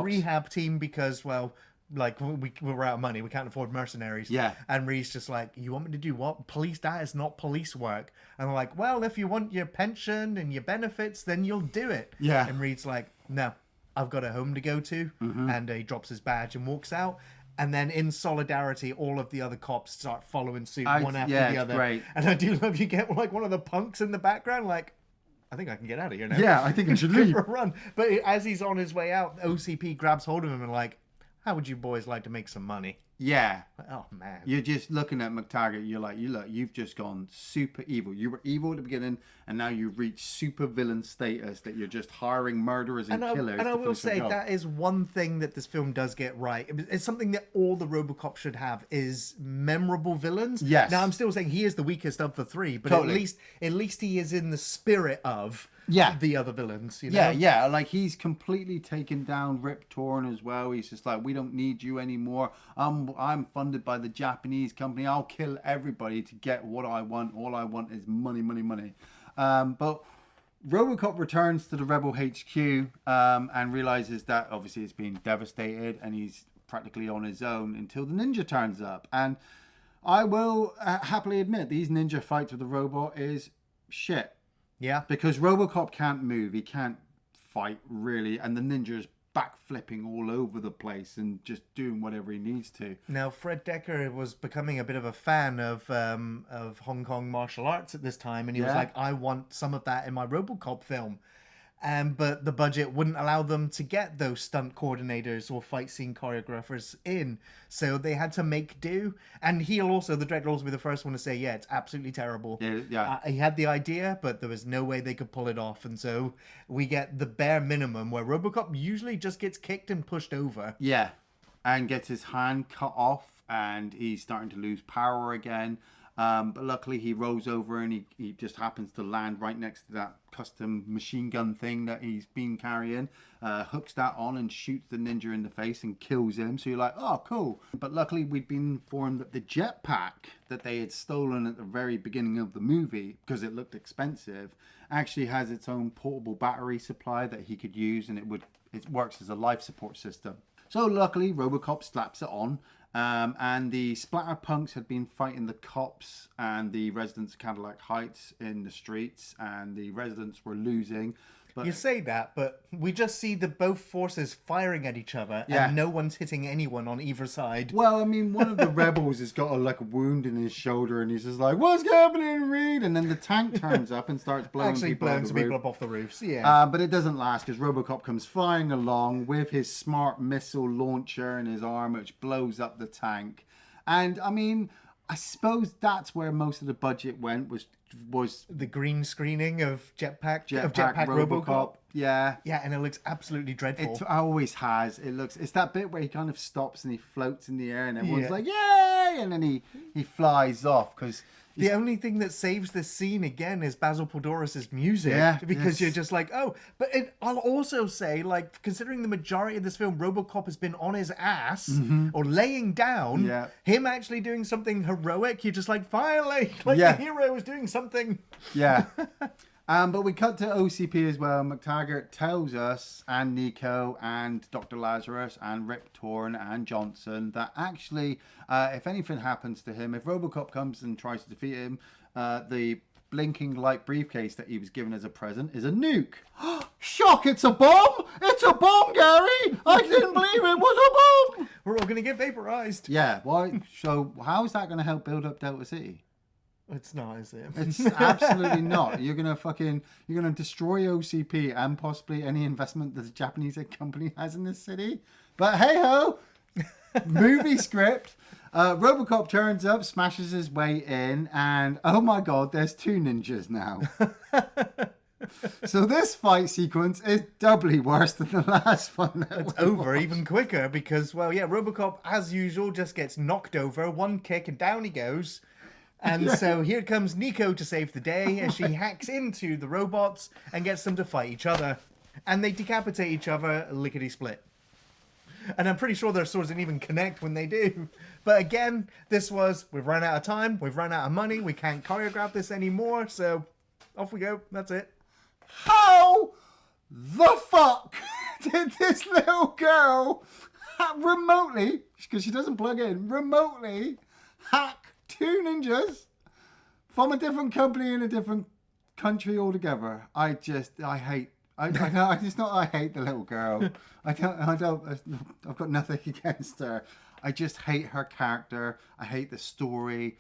rehab team because, well, like, we're out of money. We can't afford mercenaries. Yeah. And Reed's just like, you want me to do what? Police, that is not police work. And they're like, well, if you want your pension and your benefits, then you'll do it. Yeah. And Reed's like, no. I've got a home to go to, and he drops his badge and walks out. And then in solidarity, all of the other cops start following suit one after the other. Great. And I do love you get like one of the punks in the background, like, I think I can get out of here now. Yeah, I think I should Go leave. for a run. But as he's on his way out, OCP grabs hold of him and like, how would you boys like to make some money? Yeah. Oh, man. You're just looking at McTaggart. You're like, you've just gone super evil. You were evil at the beginning, and now you've reached super villain status that you're just hiring murderers and killers. And I to will finish the say job. that is one thing that this film does get right. It's something that all the Robocop should have is memorable villains. Yes. Now I'm still saying he is the weakest of the three, but Totally. at least he is in the spirit of the other villains. You know? Yeah. Like he's completely taken down Rip Torn as well. He's just like, we don't need you anymore. I'm funded by the Japanese company. I'll kill everybody to get what I want. All I want is money, money, money. But Robocop returns to the Rebel HQ and realizes that obviously it's been devastated and he's practically on his own until the ninja turns up. And I will happily admit these ninja fights with the robot is shit. Yeah. Because Robocop can't move. He can't fight really. And the ninja's backflipping all over the place and just doing whatever he needs to. Now, Fred Dekker was becoming a bit of a fan of Hong Kong martial arts at this time, and he was like, I want some of that in my Robocop film. But the budget wouldn't allow them to get those stunt coordinators or fight scene choreographers in. So they had to make do. And the director will also be the first one to say, yeah, it's absolutely terrible. Yeah. He had the idea, but there was no way they could pull it off. And so we get the bare minimum where Robocop usually just gets kicked and pushed over. Yeah. And gets his hand cut off and he's starting to lose power again. But luckily he rolls over and he just happens to land right next to that custom machine gun thing that he's been carrying, hooks that on and shoots the ninja in the face and kills him. So you're like, oh, cool. But luckily we'd been informed that the jetpack that they had stolen at the very beginning of the movie, because it looked expensive, actually has its own portable battery supply that he could use, and it works as a life support system. So luckily Robocop slaps it on. And the Splatterpunks had been fighting the cops and the residents of Cadillac Heights in the streets, and the residents were losing. But you say that, but we just see the both forces firing at each other, Yeah. and no one's hitting anyone on either side. well, I mean, one of the rebels has got a wound in his shoulder, and he's just like, "What's happening, Reed?" And then the tank turns up and starts blowing Actually people blowing off some the people roof. up off the roofs, yeah. But it doesn't last because Robocop comes flying along with his smart missile launcher in his arm, which blows up the tank. And I mean, I suppose that's where most of the budget went was The green screening of Jetpack Jetpack Robocop. Yeah. Yeah, and it looks absolutely dreadful. It always has. It's that bit where he kind of stops and he floats in the air and everyone's Yeah. like, yay! And then he flies off because The only thing that saves this scene again is Basil Podoros' music. Yeah, because yes. you're just like, oh, but I'll also say, like, considering the majority of this film, Robocop has been on his ass or laying down, Yeah. him actually doing something heroic, you're just like, finally, like Yeah. the hero is doing something. Yeah. But we cut to OCP as well. McTaggart tells us, and Nico, and Dr. Lazarus, and Rip Torn, and Johnson, that actually, if anything happens to him, if Robocop comes and tries to defeat him, the blinking light briefcase that he was given as a present is a nuke. Shock, it's a bomb! It's a bomb, Gary! I didn't believe it was a bomb! We're all going to get vaporized. Yeah, why? So how is that going to help build up Delta City? It's not, is it? It's absolutely not. You're gonna destroy OCP and possibly any investment that the Japanese company has in this city. But hey ho, movie script. Robocop turns up, smashes his way in, and oh my god, there's 2 ninjas now. So this fight sequence is doubly worse than the last one. It's over even quicker because, well, yeah, Robocop, as usual, just gets knocked over, one kick, and down he goes. And so here comes Nico to save the day as she hacks into the robots and gets them to fight each other. And they decapitate each other lickety-split. And I'm pretty sure their swords didn't even connect when they do. But again, this was, we've run out of time, we've run out of money, we can't choreograph this anymore, so off we go, that's it. How the fuck did this little girl remotely, because she doesn't plug in, remotely hack 2 ninjas from a different company in a different country altogether? I hate the little girl. I've got nothing against her. I just hate her character. I hate the story.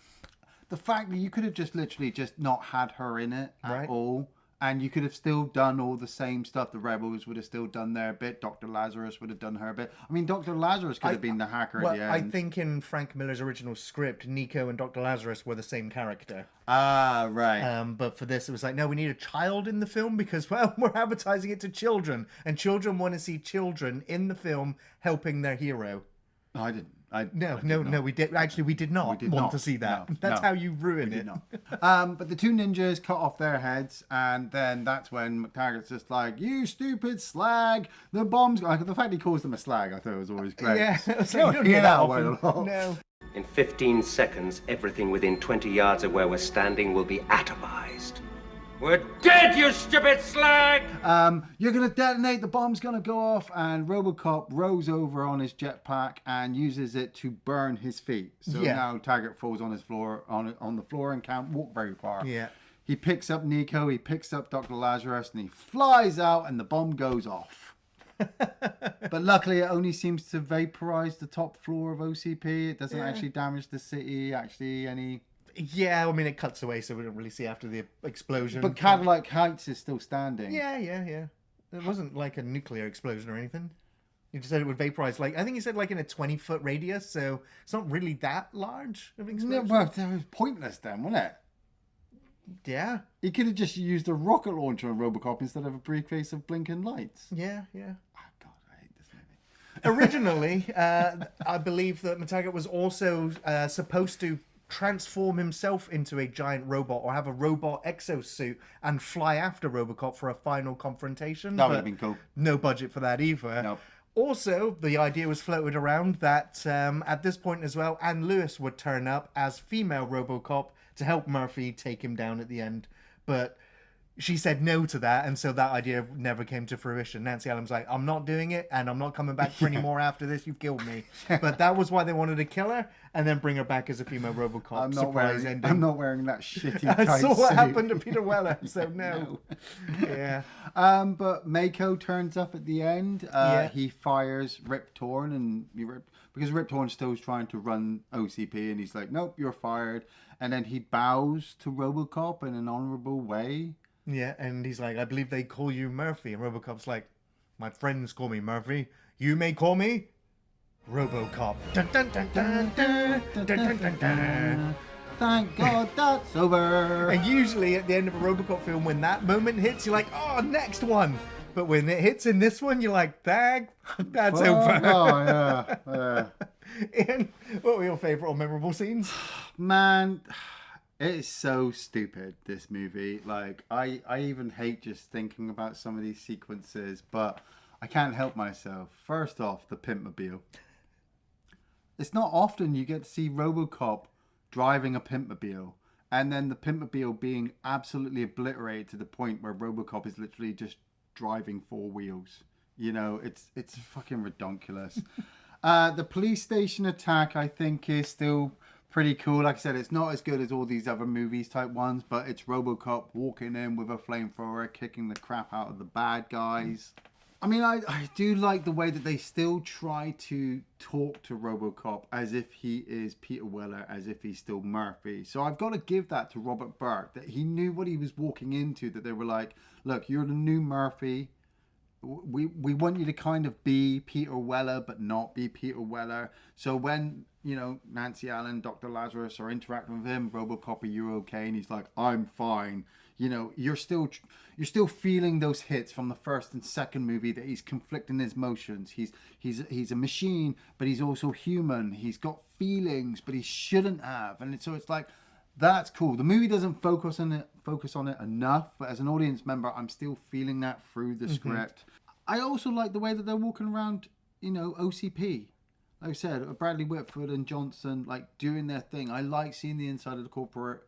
The fact that you could have just literally just not had her in it at all. And you could have still done all the same stuff. The Rebels would have still done their bit. Dr. Lazarus would have done her bit. I mean, Dr. Lazarus could have been the hacker at the end. I think in Frank Miller's original script, Nico and Dr. Lazarus were the same character. Ah, right. But for this, it was like, no, we need a child in the film because, well, we're advertising it to children. And children want to see children in the film helping their hero. I didn't. No, we did. Actually, we did not want to see that. That's how you ruin it. But the 2 ninjas cut off their heads, and then that's when McTaggart's just like, "You stupid slag! The bombs." Like, the fact he calls them a slag, I thought it was always great. Yeah, it's you don't hear that often. No. In 15 seconds, everything within 20 yards of where we're standing will be atomized. We're dead, you stupid slag! You're going to detonate, the bomb's going to go off, and Robocop rows over on his jetpack and uses it to burn his feet. So now Taggart falls on his floor, on the floor and can't walk very far. Yeah. He picks up Nico, he picks up Dr. Lazarus, and he flies out, and the bomb goes off. But luckily, it only seems to vaporize the top floor of OCP. It doesn't actually damage the city, any... Yeah, I mean, it cuts away, so we don't really see after the explosion. But Cadillac Heights is still standing. Yeah. It wasn't like a nuclear explosion or anything. You just said it would vaporize. Like, I think you said like in a 20-foot radius, so it's not really that large of an explosion. No, well, that was pointless then, wasn't it? Yeah. He could have just used a rocket launcher on Robocop instead of a briefcase of blinking lights. Yeah. Oh, God, I hate this movie. Originally, I believe that McTaggart was also supposed to transform himself into a giant robot or have a robot exosuit and fly after Robocop for a final confrontation. That would have been cool. No budget for that either. Nope. Also, the idea was floated around that at this point as well, Anne Lewis would turn up as female Robocop to help Murphy take him down at the end. But she said no to that, and so that idea never came to fruition. Nancy Allen's like, I'm not doing it, and I'm not coming back for any more after this. You've killed me. But that was why they wanted to kill her and then bring her back as a female Robocop. Surprise ending. I'm not wearing that shitty I saw what suit. happened to Peter Weller, so no. Yeah. But Mako turns up at the end. He fires Rip Torn, and because Rip Torn still is trying to run OCP, and he's like, nope, you're fired. And then he bows to Robocop in an honorable way. Yeah, and he's like, I believe they call you Murphy. And Robocop's like, my friends call me Murphy. You may call me Robocop. Dun, dun, dun, dun, dun, dun, dun, dun, dun. Thank God that's over. And usually at the end of a Robocop film, when that moment hits, you're like, oh, next one. But when it hits in this one, you're like, dang, that's over. Oh, yeah. Ian, what were your favourite or memorable scenes? Man... It is so stupid, this movie. Like, I even hate just thinking about some of these sequences, but I can't help myself. First off, the Pimpmobile. It's not often you get to see Robocop driving a Pimpmobile. And then the Pimpmobile being absolutely obliterated to the point where Robocop is literally just driving 4 wheels. You know, it's fucking ridiculous. The police station attack, I think, is still pretty cool. Like I said, it's not as good as all these other movies type ones, but it's Robocop walking in with a flamethrower, kicking the crap out of the bad guys. I mean, I do like the way that they still try to talk to Robocop as if he is Peter Weller, as if he's still Murphy. So I've got to give that to Robert Burke, that he knew what he was walking into, that they were like, look, you're the new Murphy. We want you to kind of be Peter Weller, but not be Peter Weller. So when, you know, Nancy Allen, Dr. Lazarus are interacting with him, Robocop, are you okay? And he's like, I'm fine. You know, you're still feeling those hits from the first and second movie, that he's conflicting his emotions. He's a machine, but he's also human. He's got feelings, but he shouldn't have. And so it's like, that's cool. The movie doesn't focus on it enough, but as an audience member, I'm still feeling that through the script. I also like the way that they're walking around, you know, OCP. Like I said, Bradley Whitford and Johnson, like, doing their thing. I like seeing the inside of the corporate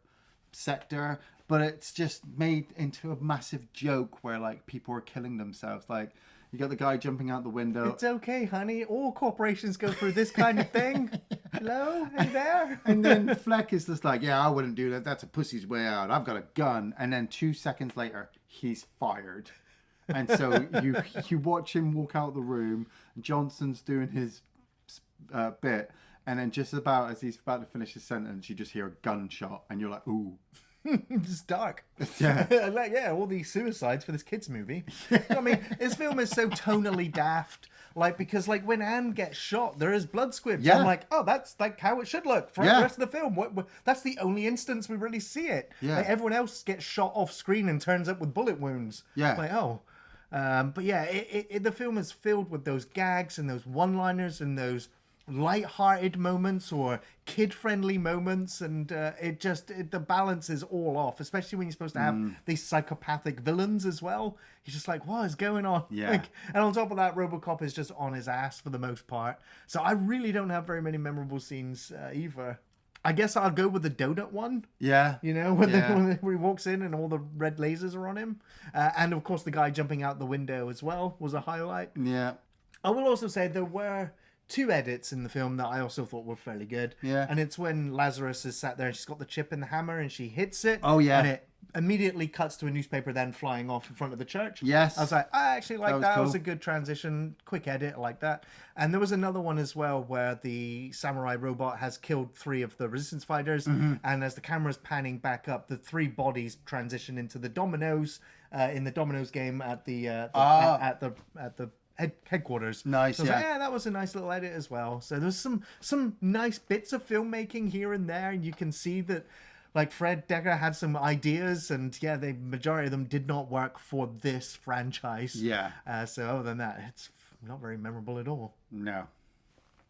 sector, but it's just made into a massive joke where, like, people are killing themselves. Like, you got the guy jumping out the window. It's okay, honey. All corporations go through this kind of thing. Hello? Are you there? And then Fleck is just like, yeah, I wouldn't do that. That's a pussy's way out. I've got a gun. And then 2 seconds later, he's fired. And so you watch him walk out the room. Johnson's doing his bit. And then just about as he's about to finish his sentence, you just hear a gunshot. And you're like, ooh. It's dark. Yeah. Like, yeah, all these suicides for this kids movie. I mean, this film is so tonally daft. Like, because like when Anne gets shot, there is blood squibs. Yeah. I'm like, oh, that's like how it should look for the rest of the film. That's the only instance we really see it. Yeah. Like, everyone else gets shot off screen and turns up with bullet wounds. Yeah. Like, oh. But yeah, the film is filled with those gags and those one-liners and those light-hearted moments or kid-friendly moments, and the balance is all off, especially when you're supposed to have these psychopathic villains as well. You're just like, what is going on? Yeah. Like, and on top of that, Robocop is just on his ass for the most part. So I really don't have very many memorable scenes either. I guess I'll go with the donut one. Yeah. You know, when he walks in and all the red lasers are on him. And of course, the guy jumping out the window as well was a highlight. Yeah. I will also say there were 2 edits in the film that I also thought were fairly good. Yeah. And it's when Lazarus is sat there and she's got the chip and the hammer and she hits it. Oh, yeah. And it immediately cuts to a newspaper then flying off in front of the church. Yes. I was like, I actually like that. was It was cool. a good transition. Quick edit. I like that. And there was another one as well where the samurai robot has killed 3 of the resistance fighters. And as the camera's panning back up, the 3 bodies transition into the dominoes in the dominoes game at the headquarters. Nice, So I was like, yeah. that was a nice little edit as well. So there's some nice bits of filmmaking here and there, and you can see that like Fred Dekker had some ideas, and yeah, the majority of them did not work for this franchise. Yeah. So other than that, it's not very memorable at all. No.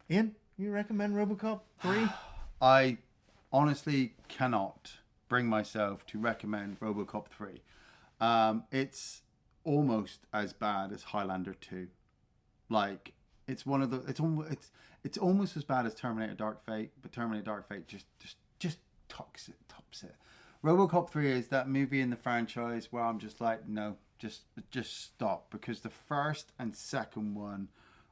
Ian, you recommend Robocop 3? I honestly cannot bring myself to recommend Robocop 3. It's almost as bad as Highlander 2. Like, it's one of the it's almost as bad as Terminator Dark Fate, but Terminator Dark Fate just tops it. Robocop 3 is that movie in the franchise where I'm just like, no, just stop, because the first and second one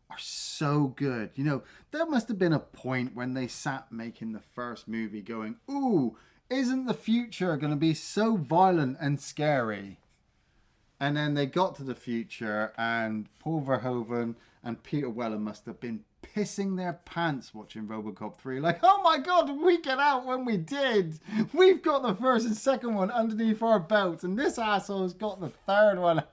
are so good. You know, there must have been a point when they sat making the first movie going, ooh, isn't the future going to be so violent and scary? And then they got to the future, and Paul Verhoeven and Peter Weller must have been pissing their pants watching Robocop 3. Like, oh my God, did we get out when we did? We've got the first and second one underneath our belts, and this asshole's got the third one.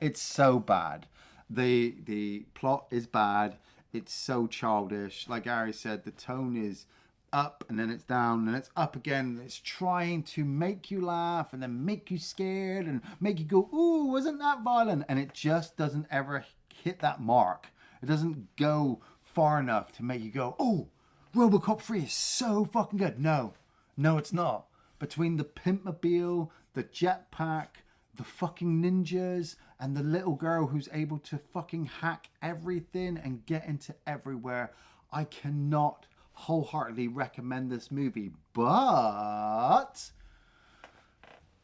It's so bad. The plot is bad. It's so childish. Like Ari said, the tone is up and then it's down and it's up again. It's trying to make you laugh and then make you scared and make you go, ooh, wasn't that violent? And it just doesn't ever hit that mark. It doesn't go far enough to make you go, oh, Robocop 3 is so fucking good. No, it's not. Between the Pimpmobile, the Jetpack, the fucking ninjas, and the little girl who's able to fucking hack everything and get into everywhere, I cannot wholeheartedly recommend this movie. But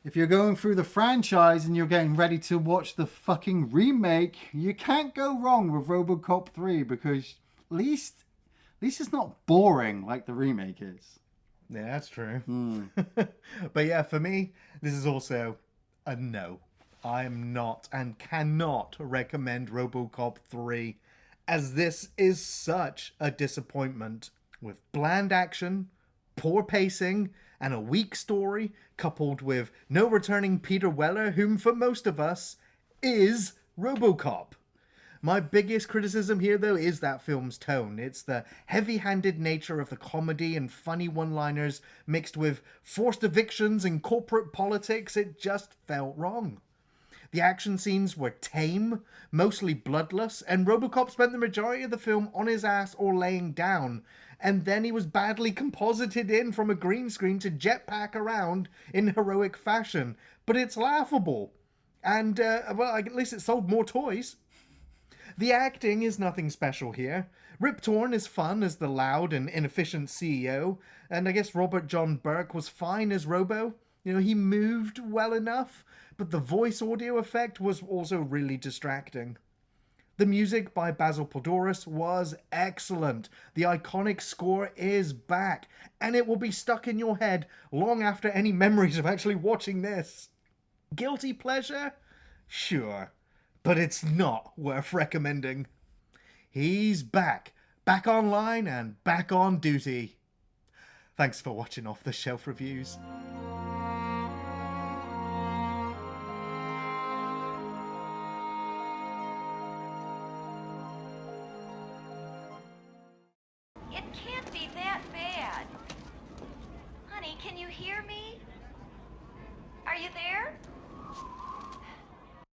if you're going through the franchise and you're getting ready to watch the fucking remake, you can't go wrong with Robocop 3, because at least it's not boring like the remake is. Yeah, that's true. But yeah, for me, this is also a no. I am not and cannot recommend Robocop 3, as this is such a disappointment. With bland action, poor pacing, and a weak story, coupled with no returning Peter Weller, whom for most of us is Robocop. My biggest criticism here, though, is that film's tone. It's the heavy-handed nature of the comedy and funny one-liners mixed with forced evictions and corporate politics. It just felt wrong. The action scenes were tame, mostly bloodless, and Robocop spent the majority of the film on his ass or laying down, and then he was badly composited in from a green screen to jetpack around in heroic fashion. But it's laughable. And, well, at least it sold more toys. The acting is nothing special here. Rip Torn is fun as the loud and inefficient CEO, and I guess Robert John Burke was fine as Robo. You know, he moved well enough, but the voice audio effect was also really distracting. The music by Basil Poledouris was excellent. The iconic score is back, and it will be stuck in your head long after any memories of actually watching this. Guilty pleasure? Sure. But it's not worth recommending. He's back online and back on duty. Thanks for watching Off the Shelf Reviews. It can't